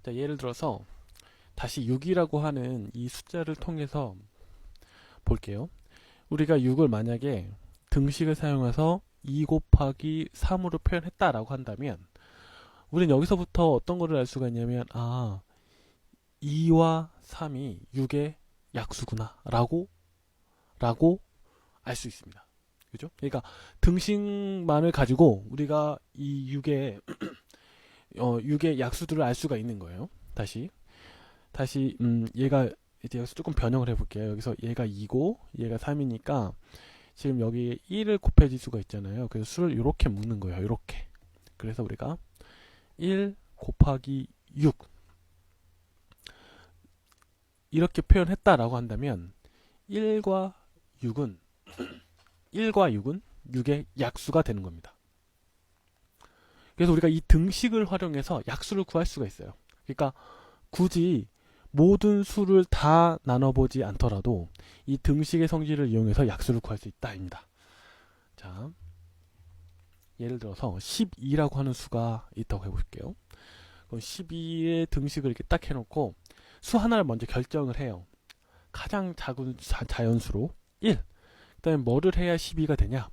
자, 예를 들어서 다시 6이라고 하는 이 숫자를 통해서 볼게요. 우리가 6을 만약에 등식을 사용해서 2 곱하기 3으로 표현했다라고 한다면 우리는 여기서부터 어떤 거를 알 수가 있냐면 2와 3이 6의 약수구나 라고 알 수 있습니다. 그죠? 그러니까 등식만을 가지고 우리가 이 6의 약수들을 알 수가 있는 거예요. 다시 얘가 이제 여기서 조금 변형을 해볼게요. 여기서 얘가 2고 얘가 3이니까 지금 여기 1을 곱해질 수가 있잖아요. 그래서 수를 이렇게 묶는 거예요. 이렇게. 그래서 우리가 1 곱하기 6 이렇게 표현했다라고 한다면 1과 6은 6의 약수가 되는 겁니다. 그래서 우리가 이 등식을 활용해서 약수를 구할 수가 있어요. 그러니까 굳이 모든 수를 다 나눠보지 않더라도 이 등식의 성질을 이용해서 약수를 구할 수 있다입니다. 자, 예를 들어서 12라고 하는 수가 있다고 해볼게요. 그럼 12의 등식을 이렇게 딱 해놓고 수 하나를 먼저 결정을 해요. 가장 작은 자연수로 1. 그 다음에 뭐를 해야 12가 되냐?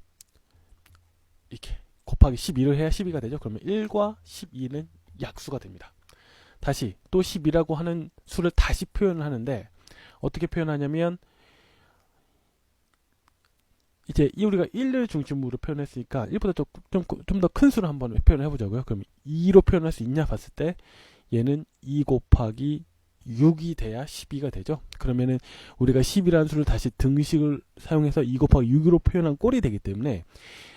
이렇게 곱하기 12를 해야 12가 되죠. 그러면 1과 12는 약수가 됩니다. 다시 또 12라고 하는 수를 다시 표현을 하는데 어떻게 표현하냐면 이제 우리가 1을 중심으로 표현했으니까 1보다 좀 더 큰 수를 한번 표현해 보자고요. 그럼 2로 표현할 수 있냐 봤을 때 얘는 2 곱하기 6이 돼야 12가 되죠. 그러면은 우리가 10이라는 수를 다시 등식을 사용해서 2 곱하기 6으로 표현한 꼴이 되기 때문에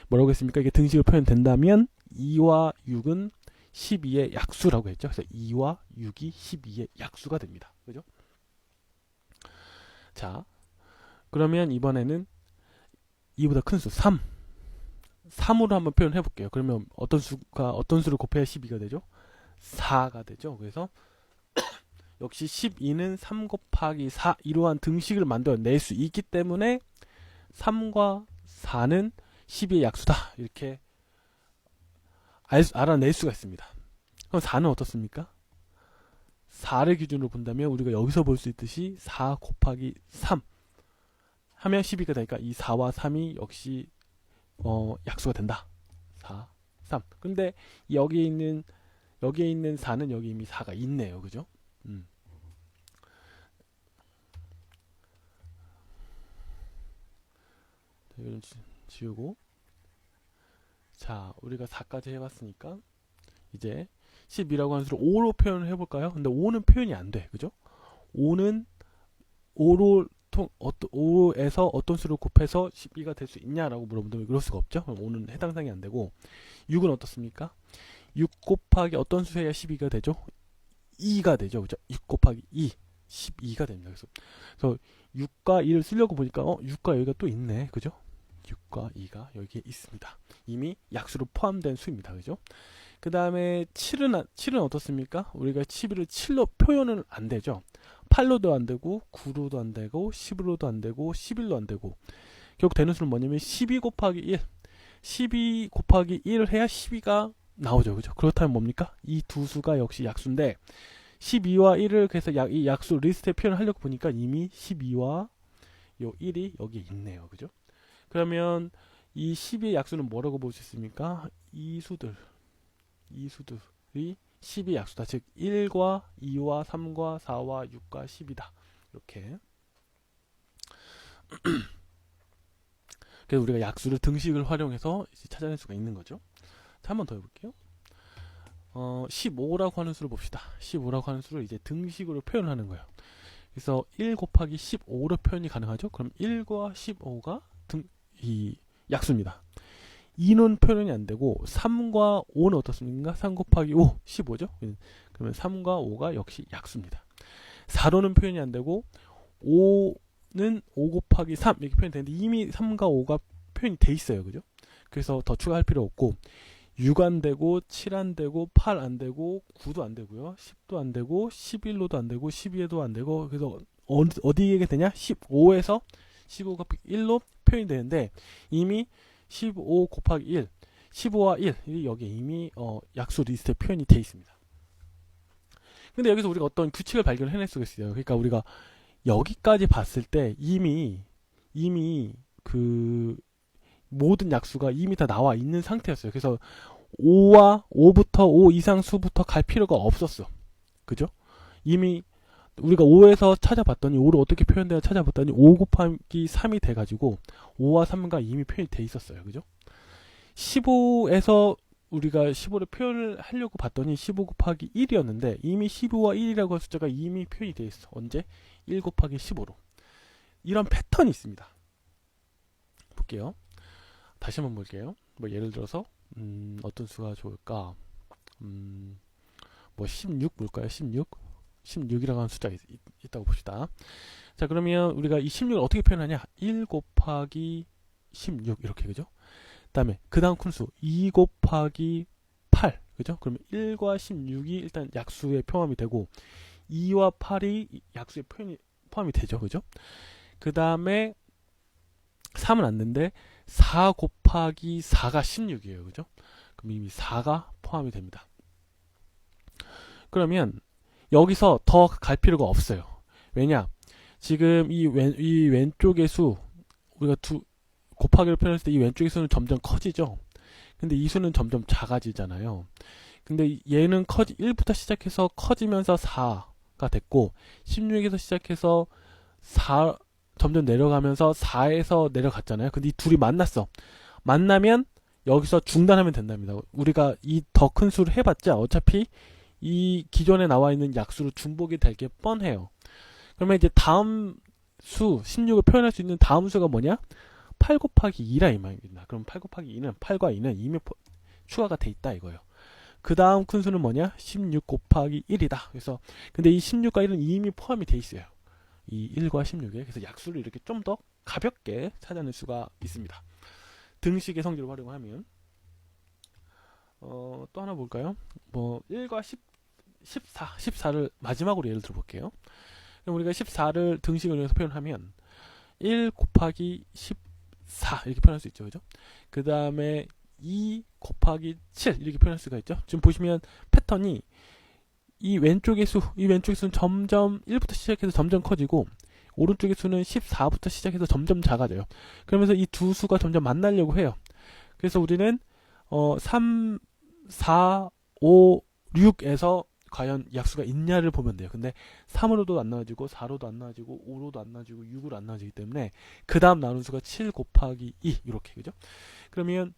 뭐라고 했습니까? 이게 등식을 표현된다면 2와 6은 12의 약수라고 했죠. 그래서 2와 6이 12의 약수가 됩니다. 그죠? 자, 그러면 이번에는 2보다 큰 수 3으로 한번 표현해 볼게요. 그러면 어떤 수를 곱해야 12가 되죠? 4가 되죠. 그래서 역시 12는 3 곱하기 4 이러한 등식을 만들어낼 수 있기 때문에 3과 4는 12의 약수다 이렇게 알아낼 수가 있습니다. 그럼 4는 어떻습니까? 4를 기준으로 본다면 우리가 여기서 볼 수 있듯이 4 곱하기 3 하면 12가 되니까 이 4와 3이 역시 약수가 된다. 4, 3. 근데 여기에 있는 4는 여기 이미 4가 있네요. 그죠? 이걸 지우고 자, 우리가 4까지 해봤으니까 이제 10이라고 하는 수를 5로 표현을 해볼까요? 근데 5는 표현이 안 돼. 그죠? 5는 5에서 어떤 수를 곱해서 12가 될 수 있냐라고 물어보면 그럴 수가 없죠. 그럼 5는 해당상이 안 되고 6은 어떻습니까? 6 곱하기 어떤 수해야 12가 되죠? 2가 되죠. 그죠? 6 곱하기 2, 12가 됩니다. 그래서 6과 2를 쓰려고 보니까 6과 여기가 또 있네. 그죠? 6과 2가 여기에 있습니다. 이미 약수로 포함된 수입니다. 그죠? 그 다음에 7은 어떻습니까? 우리가 11을 7로 표현은 안 되죠. 8로도 안 되고 9로도 안 되고 10으로도 안 되고 11로 안 되고 결국 되는 수는 뭐냐면 12 곱하기 1 12 곱하기 1을 해야 12가 나오죠. 그죠? 그렇다면 뭡니까? 이 두 수가 역시 약수인데 12와 1을 그래서 이 약수 리스트에 표현하려고 보니까 이미 12와 요 1이 여기에 있네요. 그죠? 그러면 이 12의 약수는 뭐라고 볼 수 있습니까? 이 수들이 10의 약수다. 즉 1과 2와 3과 4와 6과 10이다. 이렇게. 그래서 우리가 약수를 등식을 활용해서 찾아낼 수가 있는 거죠. 자, 한 번 더 해볼게요. 15라고 하는 수를 봅시다. 15라고 하는 수를 이제 등식으로 표현하는 거예요. 그래서 1 곱하기 15로 표현이 가능하죠. 그럼 1과 15가 이 약수입니다. 2는 표현이 안 되고 3과 5는 어떻습니까? 3 곱하기 5, 15죠. 그러면 3과 5가 역시 약수입니다. 4로는 표현이 안 되고 5는 5 곱하기 3 이렇게 표현이 되는데 이미 3과 5가 표현이 돼 있어요. 그죠? 그래서 더 추가할 필요 없고 6 안 되고 7 안 되고 8 안 되고 9도 안 되고요. 10도 안 되고 11로도 안 되고 12에도 안 되고 그래서 어디에 되냐? 15에서 15 곱하기 1로 표현이 되는데 이미 15 곱하기 1, 15와 1이 여기에 이미 약수 리스트에 표현이 되어 있습니다. 근데 여기서 우리가 어떤 규칙을 발견해낼 수가 있어요. 그러니까 우리가 여기까지 봤을 때 이미 그 모든 약수가 이미 다 나와 있는 상태였어요. 그래서 5부터 5 이상 수부터 갈 필요가 없었어. 그죠? 이미 우리가 5에서 찾아봤더니 5를 어떻게 표현되나 찾아봤더니 5 곱하기 3이 돼가지고 5와 3과 이미 표현이 돼 있었어요. 그죠? 15에서 우리가 15를 표현을 하려고 봤더니 15 곱하기 1이었는데 이미 15와 1이라고 한 숫자가 이미 표현이 돼 있어. 언제? 1 곱하기 15로. 이런 패턴이 있습니다. 볼게요. 다시 한번 볼게요. 뭐 예를 들어서 어떤 수가 좋을까? 뭐 16 볼까요? 16이라고 하는 숫자가 있다고 봅시다. 자, 그러면 우리가 이 16을 어떻게 표현하냐? 1 곱하기 16 이렇게, 그죠? 그다음에 그 다음 큰 수 2 곱하기 8, 그죠? 그러면 1과 16이 일단 약수에 포함이 되고 2와 8이 약수에 포함이 되죠, 그죠? 그 다음에 3은 안 되는데 4 곱하기 4가 16이에요, 그죠? 그럼 이미 4가 포함이 됩니다. 그러면 여기서 더 갈 필요가 없어요. 왜냐? 지금 이 왼쪽의 수, 우리가 곱하기를 표현했을 때 이 왼쪽의 수는 점점 커지죠? 근데 이 수는 점점 작아지잖아요. 근데 얘는 1부터 시작해서 커지면서 4가 됐고, 16에서 시작해서 4, 점점 내려가면서 4에서 내려갔잖아요. 근데 이 둘이 만났어. 만나면 여기서 중단하면 된답니다. 우리가 이 더 큰 수를 해봤자 어차피 이 기존에 나와 있는 약수로 중복이 될 게 뻔해요. 그러면 이제 다음 수 16을 표현할 수 있는 다음 수가 뭐냐? 8 곱하기 2라 이 말입니다. 그럼 8 곱하기 2는 8과 2는 이미 추가가 돼 있다 이거예요. 그 다음 큰 수는 뭐냐? 16 곱하기 1이다. 그래서 근데 이 16과 1은 이미 포함이 돼 있어요. 이 1과 16에. 그래서 약수를 이렇게 좀 더 가볍게 찾아낼 수가 있습니다. 등식의 성질을 활용하면 또 하나 볼까요? 뭐 1과 14를 마지막으로 예를 들어 볼게요. 그럼 우리가 14를 등식을 이용해서 표현하면 1 곱하기 14 이렇게 표현할 수 있죠, 그죠? 그 다음에 2 곱하기 7 이렇게 표현할 수가 있죠. 지금 보시면 패턴이 이 왼쪽의 수는 점점 1부터 시작해서 점점 커지고 오른쪽의 수는 14부터 시작해서 점점 작아져요. 그러면서 이 두 수가 점점 만나려고 해요. 그래서 우리는 3, 4, 5, 6에서 과연 약수가 있냐를 보면 돼요. 근데 3으로도 안 나와지고 4로도 안 나와지고 5로도 안 나와지고 6으로 안 나와지기 때문에 그 다음 나오는 수가 7 곱하기 2 이렇게, 그죠? 그러면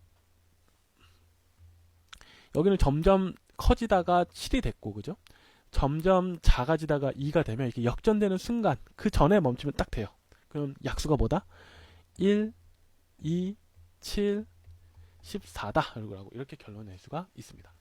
여기는 점점 커지다가 7이 됐고, 그죠? 점점 작아지다가 2가 되면 이렇게 역전되는 순간 그 전에 멈추면 딱 돼요. 그럼 약수가 뭐다? 1, 2, 7, 14다. 이렇게 결론낼 수가 있습니다.